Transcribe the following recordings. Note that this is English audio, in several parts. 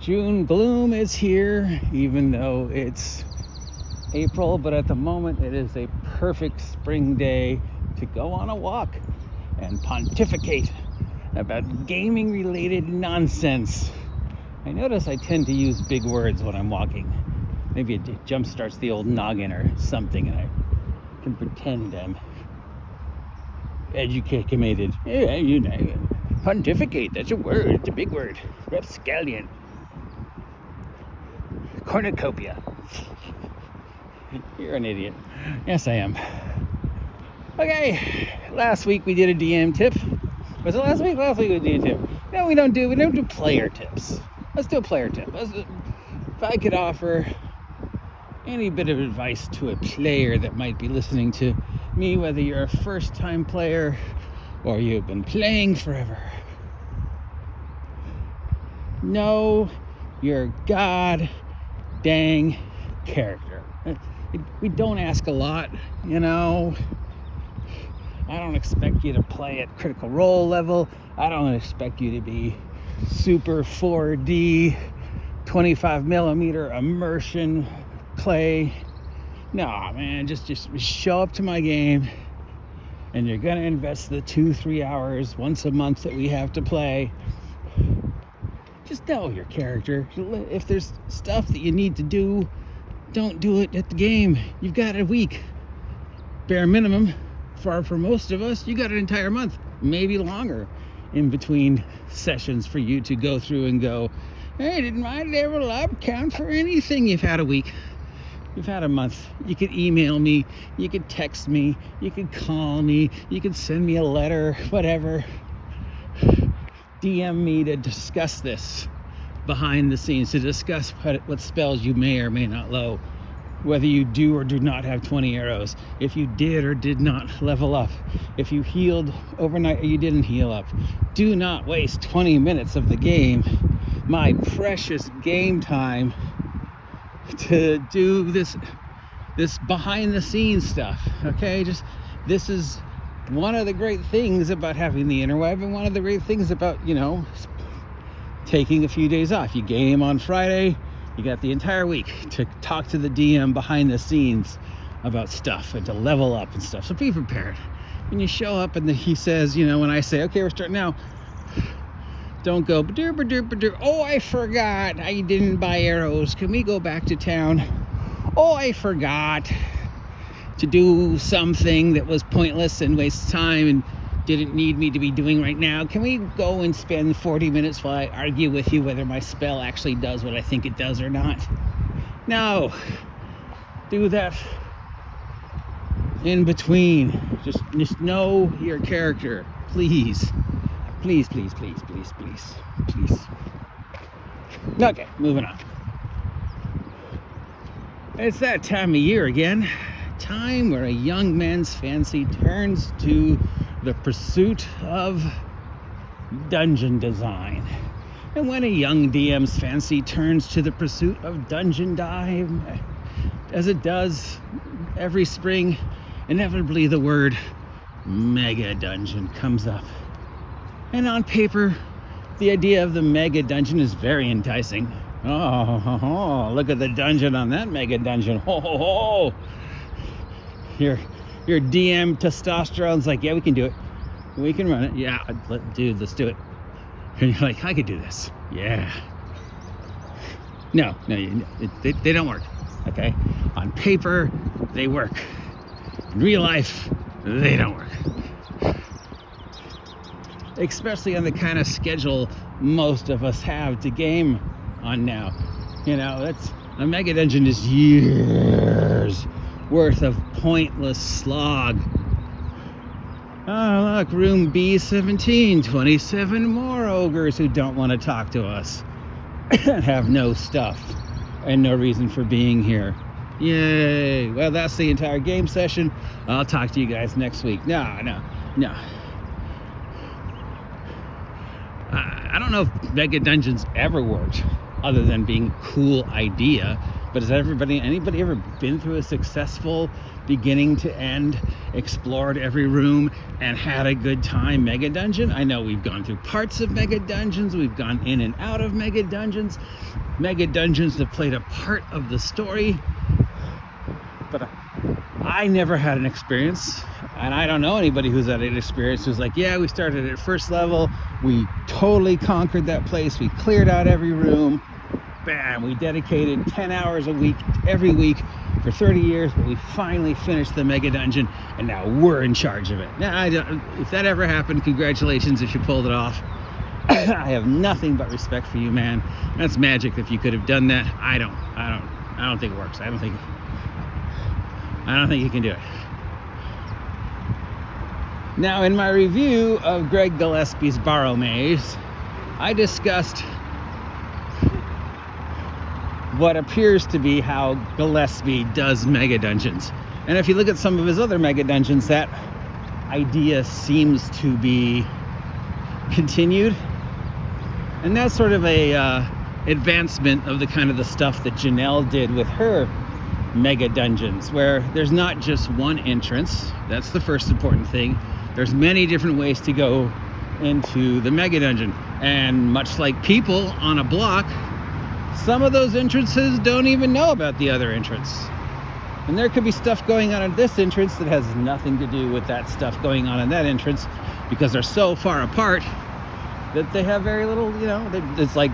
June gloom is here, even though it's April, but at the moment it is a perfect spring day to go on a walk and pontificate about gaming related nonsense. I notice I tend to use big words when I'm walking. Maybe it jump starts the old noggin or something, and I can pretend I'm educated. Yeah, you know, pontificate, that's a word, it's a big word. Rapscallion. Cornucopia. You're an idiot. Yes, I am. Okay, last week we did a DM tip. Was it last week? Last week we did a DM tip. No, we don't do player tips. Let's do a player tip. If I could offer any bit of advice to a player that might be listening to me, whether you're a first-time player or you've been playing forever, know your god dang character. We don't ask a lot, you know. I don't expect you to play at Critical Role level. I don't expect you to be super 4D 25 millimeter immersion play. No, man, just show up to my game, and you're gonna invest the 2-3 hours once a month that we have to play. Just know your character. If there's stuff that you need to do, don't do it at the game. You've got a week, bare minimum. For most of us, you got an entire month, maybe longer, in between sessions for you to go through and go, hey, did my level up count for anything? You've had a week. You've had a month. You could email me. You could text me. You could call me. You could send me a letter, whatever. DM me to discuss this behind the scenes, to discuss what spells you may or may not know, whether you do or do not have 20 arrows, if you did or did not level up, if you healed overnight or you didn't heal up. Do not waste 20 minutes of the game, my precious game time, to do this behind the scenes stuff. Okay, this is one of the great things about having the interweb, and one of the great things about, you know, taking a few days off. You game on Friday, you got the entire week to talk to the DM behind the scenes about stuff and to level up and stuff. So be prepared. When you show up and he says, you know, when I say, okay, we're starting now, don't go, oh, I forgot I didn't buy arrows. Can we go back to town? Oh, I forgot to do something that was pointless and waste time and didn't need me to be doing right now. Can we go and spend 40 minutes while I argue with you whether my spell actually does what I think it does or not? No. Do that in between. Just know your character. Please. Please, please, please, please, please, please. Okay, moving on. It's that time of year again. Time where a young man's fancy turns to the pursuit of dungeon design. And when a young DM's fancy turns to the pursuit of dungeon dive, as it does every spring, inevitably the word mega dungeon comes up. And on paper, the idea of the mega dungeon is very enticing. Oh, look at the dungeon on that mega dungeon. Oh. Your DM testosterone's like, yeah, we can do it. We can run it. Yeah, dude, let's do it. And you're like, I could do this. Yeah. No, they don't work. Okay? On paper, they work. In real life, they don't work. Especially on the kind of schedule most of us have to game on now. You know, that's a mega dungeon is years worth of pointless slog. Oh, look, room B17, 27 more ogres who don't want to talk to us and have no stuff and no reason for being here. Yay. Well, that's the entire game session. I'll talk to you guys next week. No. I don't know if mega dungeons ever worked other than being a cool idea, But has anybody ever been through a successful beginning to end, explored every room, and had a good time mega dungeon? I know we've gone through parts of mega dungeons, we've gone in and out of mega dungeons. Mega dungeons have played a part of the story, but I never had an experience, and I don't know anybody who's had an experience who's like, yeah, we started at first level, we totally conquered that place, we cleared out every room, bam, we dedicated 10 hours a week every week for 30 years, but we finally finished the mega dungeon, and now we're in charge of it. Now, if that ever happened, congratulations if you pulled it off. I have nothing but respect for you, man. That's magic if you could have done that. I don't think it works. I don't think you can do it. Now, in my review of Greg Gillespie's Borrow Maze, I discussed what appears to be how Gillespie does mega dungeons. And if you look at some of his other mega dungeons, that idea seems to be continued. And that's sort of a advancement of the kind of the stuff that Janelle did with her mega dungeons, where there's not just one entrance. That's the first important thing. There's many different ways to go into the mega dungeon, and much like people on a block, some of those entrances don't even know about the other entrance, and there could be stuff going on at this entrance that has nothing to do with that stuff going on in that entrance, because they're so far apart that they have very little, it's like,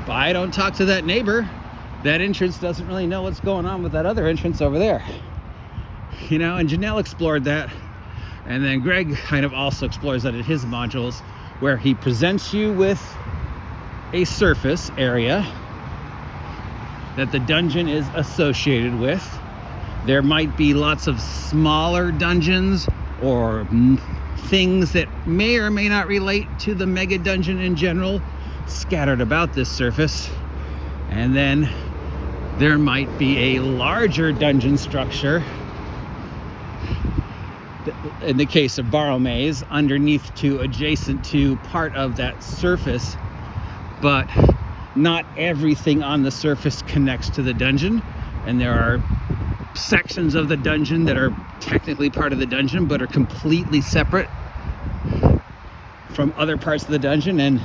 I don't talk to that neighbor, that entrance doesn't really know what's going on with that other entrance over there, and Janelle explored that. And then Greg kind of also explores that in his modules, where he presents you with a surface area that the dungeon is associated with. There might be lots of smaller dungeons or things that may or may not relate to the mega dungeon in general scattered about this surface. And then there might be a larger dungeon structure, in the case of Borrow Maze, underneath to adjacent to part of that surface, but not everything on the surface connects to the dungeon, and there are sections of the dungeon that are technically part of the dungeon but are completely separate from other parts of the dungeon, and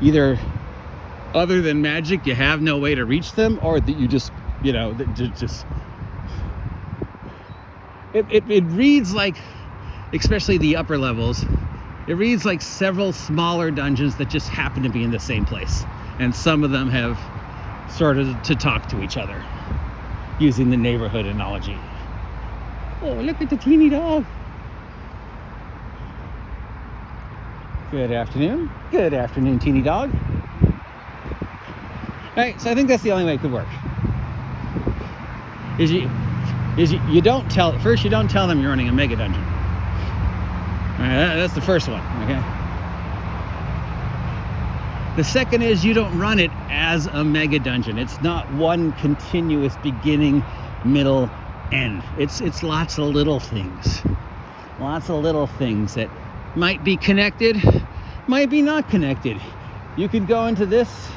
either other than magic you have no way to reach them, or that you just it reads like, especially the upper levels, it reads like several smaller dungeons that just happen to be in the same place, and some of them have sort of to talk to each other, using the neighborhood analogy. Oh, look at the teeny dog. Good afternoon. Good afternoon, teeny dog. Right, so I think that's the only way it could work. You don't tell them you're running a mega dungeon. All right, that's the first one, okay? The second is you don't run it as a mega dungeon. It's not one continuous beginning, middle, end. It's lots of little things. Lots of little things that might be connected, might be not connected. You could go into this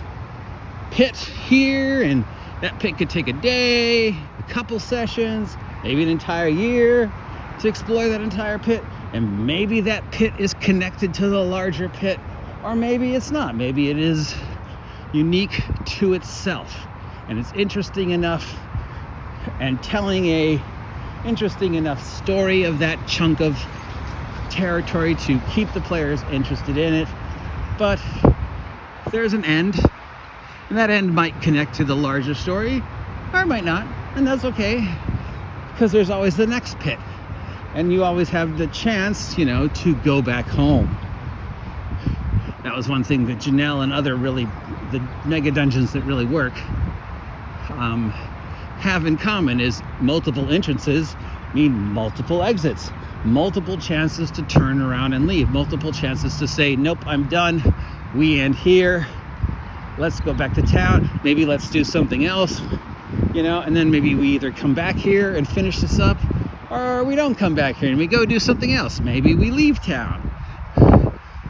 pit here, and that pit could take a day, a couple sessions, maybe an entire year to explore that entire pit. And maybe that pit is connected to the larger pit, or maybe it's not. Maybe it is unique to itself, and it's interesting enough and telling a interesting enough story of that chunk of territory to keep the players interested in it. But there's an end, and that end might connect to the larger story, or it might not, and that's okay, because there's always the next pit, and you always have the chance, to go back home. That was one thing that Janelle and other the mega dungeons that really work have in common, is multiple entrances mean multiple exits, multiple chances to turn around and leave, multiple chances to say, nope, I'm done, we end here, let's go back to town, maybe let's do something else, and then maybe we either come back here and finish this up, or we don't come back here and we go do something else. Maybe we leave town,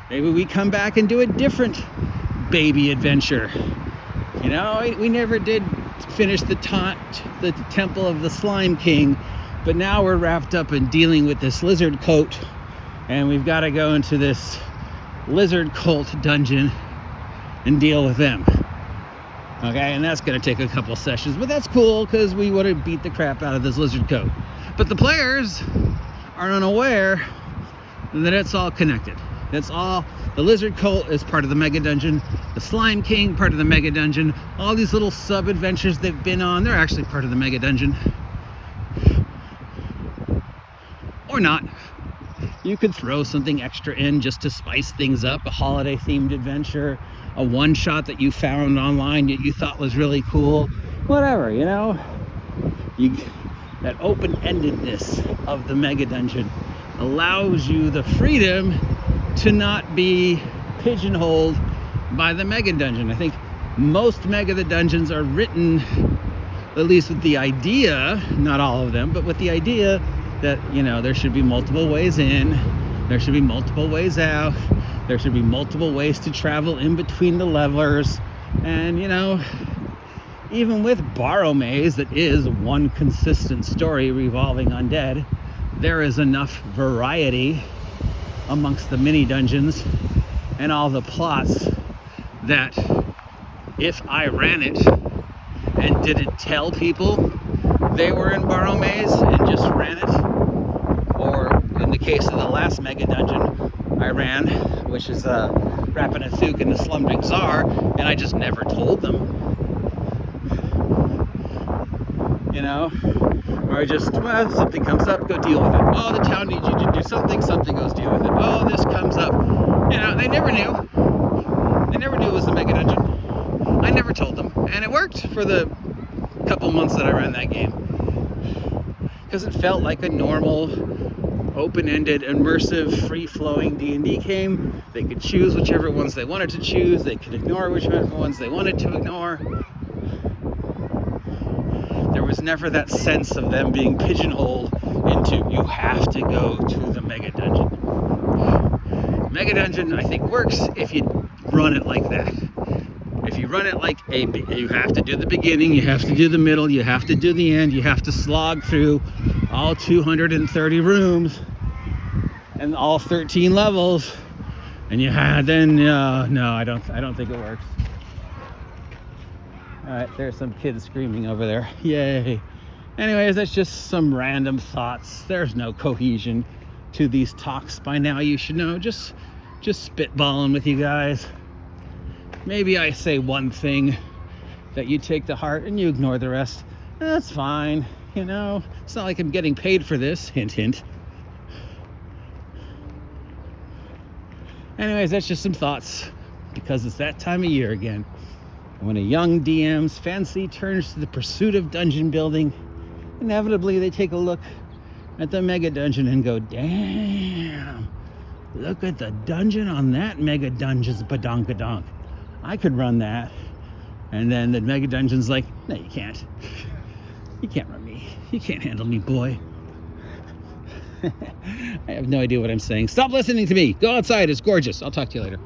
maybe we come back and do a different baby adventure. We never did finished the temple of the Slime King, but now we're wrapped up in dealing with this lizard coat, and we've got to go into this lizard cult dungeon and deal with them. Okay, and that's going to take a couple sessions, but that's cool because we want to beat the crap out of this lizard coat. But the players are unaware that it's all connected. That's all. The lizard cult is part of the mega dungeon. The Slime King, part of the mega dungeon. All these little sub-adventures they've been on, they're actually part of the mega dungeon. Or not. You could throw something extra in just to spice things up, a holiday-themed adventure, a one-shot that you found online that you thought was really cool, whatever, you know? That open-endedness of the mega dungeon allows you the freedom to not be pigeonholed by the mega dungeon. I think most mega dungeons are written, at least with the idea, not all of them, but with the idea that, you know, there should be multiple ways in, there should be multiple ways out, there should be multiple ways to travel in between the levels. And, you know, even with Borrow Maze, that is one consistent story revolving undead, there is enough variety amongst the mini dungeons and all the plots that if I ran it and didn't tell people they were in Borrow Maze and just ran it, or in the case of the last mega dungeon I ran, which is Rapanathuk and the Slumbering Czar, and I just never told them, you know, or just, well, something comes up, go deal with it. Oh, the town needs you to do something goes deal with it. Oh, this comes up. You know, they never knew. They never knew it was the mega dungeon. I never told them. And it worked for the couple months that I ran that game. Because it felt like a normal, open-ended, immersive, free-flowing D&D game. They could choose whichever ones they wanted to choose. They could ignore whichever ones they wanted to ignore. There was never that sense of them being pigeonholed into, you have to go to the mega dungeon. Mega dungeon, I think, works if you run it like that. If you run it like you have to do the beginning, you have to do the middle, you have to do the end, you have to slog through all 230 rooms and all 13 levels, and no, I don't think it works. All right, there's some kids screaming over there. Yay. Anyways, that's just some random thoughts. There's no cohesion to these talks by now, you should know. Just spitballing with you guys. Maybe I say one thing that you take to heart and you ignore the rest. That's fine, you know. It's not like I'm getting paid for this. Hint, hint. Anyways, that's just some thoughts, because it's that time of year again. When a young DM's fancy turns to the pursuit of dungeon building, inevitably they take a look at the mega dungeon and go, damn, look at the dungeon on that mega dungeon's badonkadonk. I could run that. And then the mega dungeon's like, no, you can't. You can't run me. You can't handle me, boy. I have no idea what I'm saying. Stop listening to me. Go outside. It's gorgeous. I'll talk to you later.